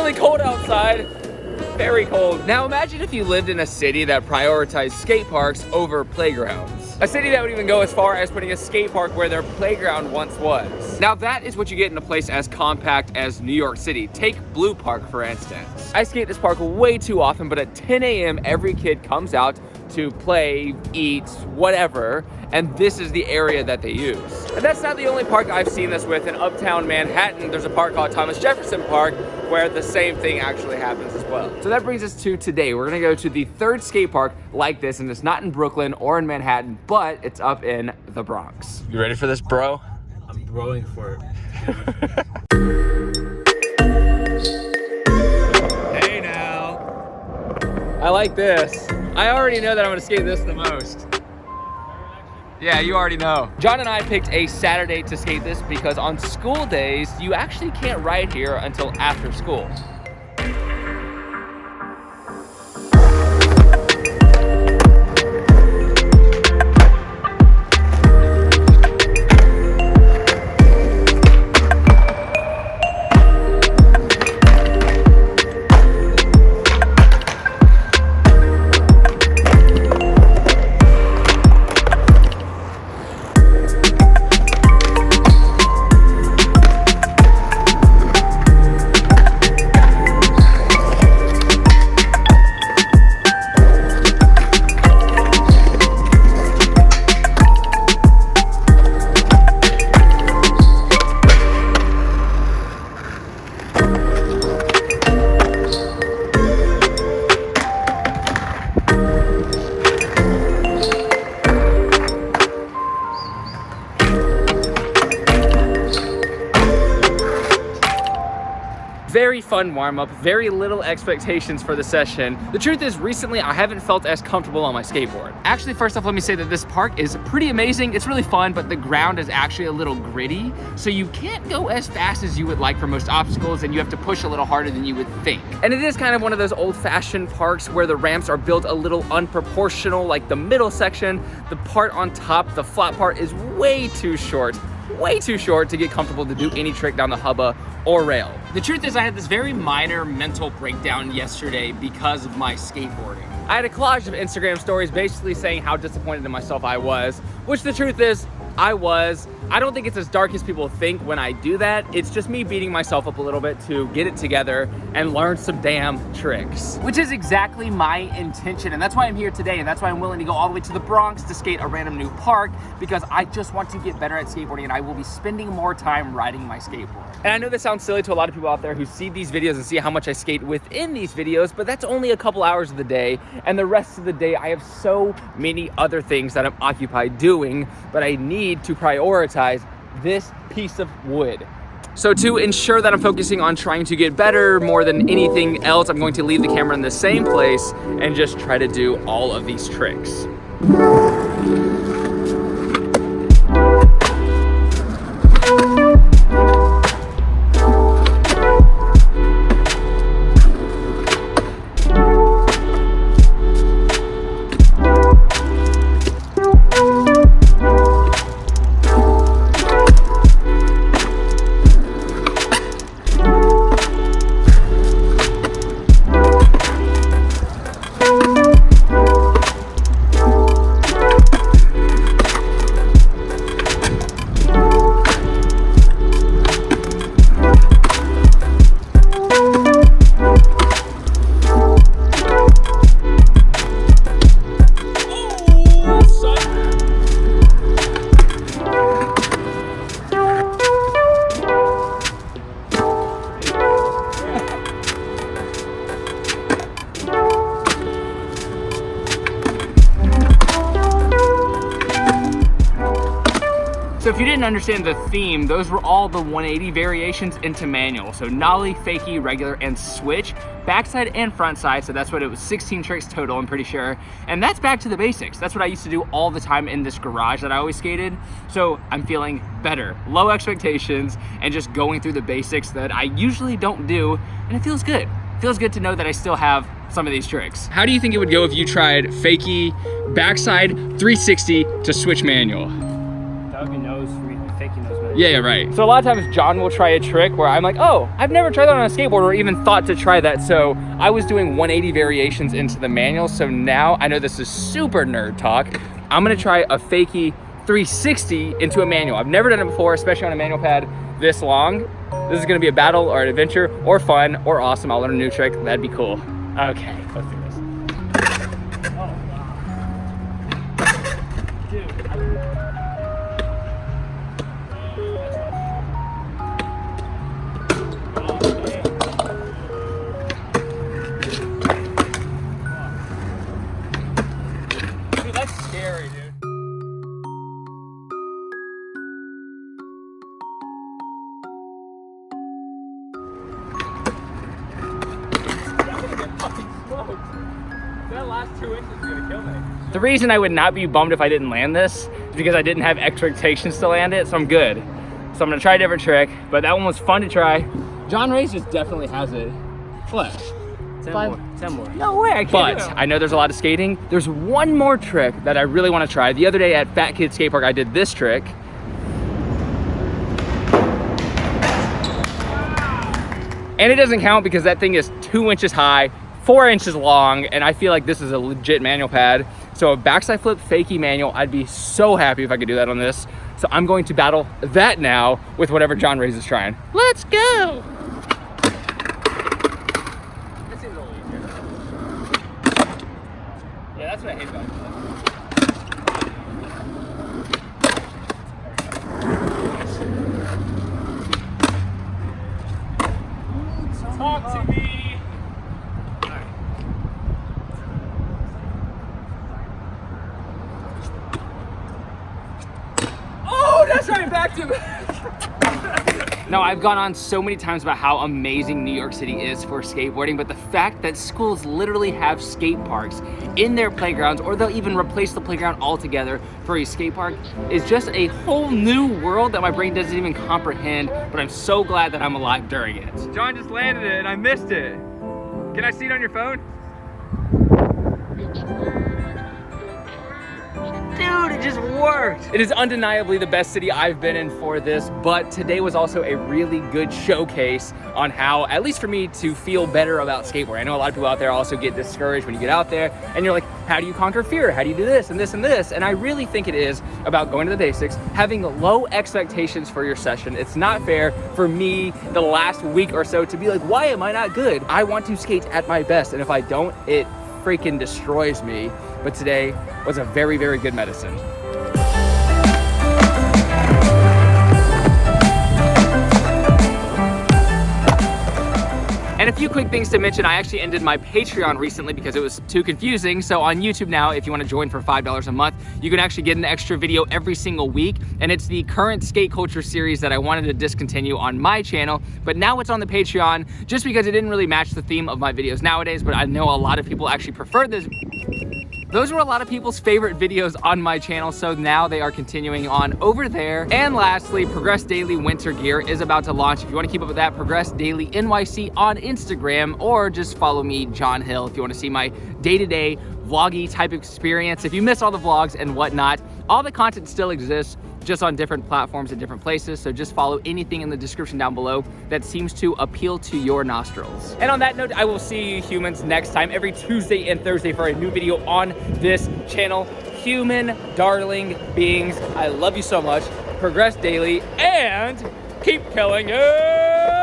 really cold outside. Very cold. Now imagine if you lived in a city that prioritized skate parks over playgrounds. A city that would even go as far as putting a skate park where their playground once was. Now that is what you get in a place as compact as New York City. Take Blue Park for instance. I skate this park way too often, but at 10 a.m. every kid comes out to play, eat, whatever, and this is the area that they use. And that's not the only park I've seen this with. In uptown Manhattan, there's a park called Thomas Jefferson Park where the same thing actually happens as well. So that brings us to today. We're gonna go to the third skate park like this, and it's not in Brooklyn or in Manhattan, but it's up in the Bronx. You ready for this, bro? I'm broing for it. Hey now. I like this. I already know that I'm gonna skate this the most. Yeah, you already know. John and I picked a Saturday to skate this because on school days, you actually can't ride here until after school. Very fun warm-up, very little expectations for the session. The truth is, recently I haven't felt as comfortable on my skateboard. Actually, first off, let me say that this park is pretty amazing. It's really fun, but the ground is actually a little gritty, so you can't go as fast as you would like for most obstacles, and you have to push a little harder than you would think. And it is kind of one of those old-fashioned parks where the ramps are built a little unproportional, like the middle section. The part on top, the flat part, is way too short to get comfortable to do any trick down the hubba or rail. The truth is, I had this very minor mental breakdown yesterday because of my skateboarding. I had a collage of Instagram stories basically saying how disappointed in myself I was, which the truth is, I was. I don't think it's as dark as people think when I do that. It's just me beating myself up a little bit to get it together and learn some damn tricks, which is exactly my intention. And that's why I'm here today. And that's why I'm willing to go all the way to the Bronx to skate a random new park, because I just want to get better at skateboarding, and I will be spending more time riding my skateboard. And I know this sounds silly to a lot of people out there who see these videos and see how much I skate within these videos, but that's only a couple hours of the day. And the rest of the day, I have so many other things that I'm occupied doing, but I need to prioritize this piece of wood. So to ensure that I'm focusing on trying to get better more than anything else, I'm going to leave the camera in the same place and just try to do all of these tricks. So if you didn't understand the theme, those were all the 180 variations into manual. So nollie, fakie, regular, and switch, backside and front side. So that's what it was, 16 tricks total, I'm pretty sure. And that's back to the basics. That's what I used to do all the time in this garage that I always skated. So I'm feeling better, low expectations, and just going through the basics that I usually don't do, and it feels good. It feels good to know that I still have some of these tricks. How do you think it would go if you tried fakie, backside, 360 to switch manual? That would be nose, fakie nose manual. Yeah, right. So a lot of times John will try a trick where I'm like, oh, I've never tried that on a skateboard or even thought to try that. So I was doing 180 variations into the manual. So now I know this is super nerd talk. I'm gonna try a fakie 360 into a manual. I've never done it before, especially on a manual pad this long. This is gonna be a battle or an adventure or fun or awesome. I'll learn a new trick. That'd be cool. Okay, let's do this. Oh, wow. Dude. Dude, that's scary, dude. That last 2 inches is gonna kill me. The reason I would not be bummed if I didn't land this is because I didn't have expectations to land it, so I'm good. So I'm gonna try a different trick, but that one was fun to try. John Ray's just definitely has it. What? 10 more. No way, I can't. But I know there's a lot of skating. There's one more trick that I really want to try. The other day at Fat Kid Skatepark, I did this trick. And it doesn't count because that thing is 2 inches high, 4 inches long, and I feel like this is a legit manual pad. So a backside flip fakie manual, I'd be so happy if I could do that on this. So I'm going to battle that now with whatever John Ray's is trying. Let's go! That seems a little easier. Yeah, that's what I hate about it. Talk to me! Oh, that's right, back to back. Now, I've gone on so many times about how amazing New York City is for skateboarding, but the fact that schools literally have skate parks in their playgrounds, or they'll even replace the playground altogether for a skate park, is just a whole new world that my brain doesn't even comprehend, but I'm so glad that I'm alive during it. John just landed it and I missed it. Can I see it on your phone? Dude, it just worked. It is undeniably the best city I've been in for this, but today was also a really good showcase on how, at least for me, to feel better about skateboarding. I know a lot of people out there also get discouraged when you get out there and you're like, how do you conquer fear? How do you do this and this and this? And I really think it is about going to the basics, having low expectations for your session. It's not fair for me the last week or so to be like, why am I not good? I want to skate at my best, and if I don't, it freaking destroys me. But today was a very, very good medicine. And a few quick things to mention. I actually ended my Patreon recently because it was too confusing. So on YouTube now, if you want to join for $5 a month, you can actually get an extra video every single week. And it's the current skate culture series that I wanted to discontinue on my channel, but now it's on the Patreon just because it didn't really match the theme of my videos nowadays. But I know a lot of people actually prefer this. Those were a lot of people's favorite videos on my channel, so now they are continuing on over there. And lastly, Progress Daily Winter Gear is about to launch. If you want to keep up with that, Progress Daily NYC on Instagram, or just follow me, John Hill, if you want to see my day-to-day vloggy type experience. If you miss all the vlogs and whatnot, all the content still exists, just on different platforms and different places. So just follow anything in the description down below that seems to appeal to your nostrils. And on that note, I will see you humans next time, every Tuesday and Thursday, for a new video on this channel. Human darling beings, I love you so much. Progress daily and keep killing it.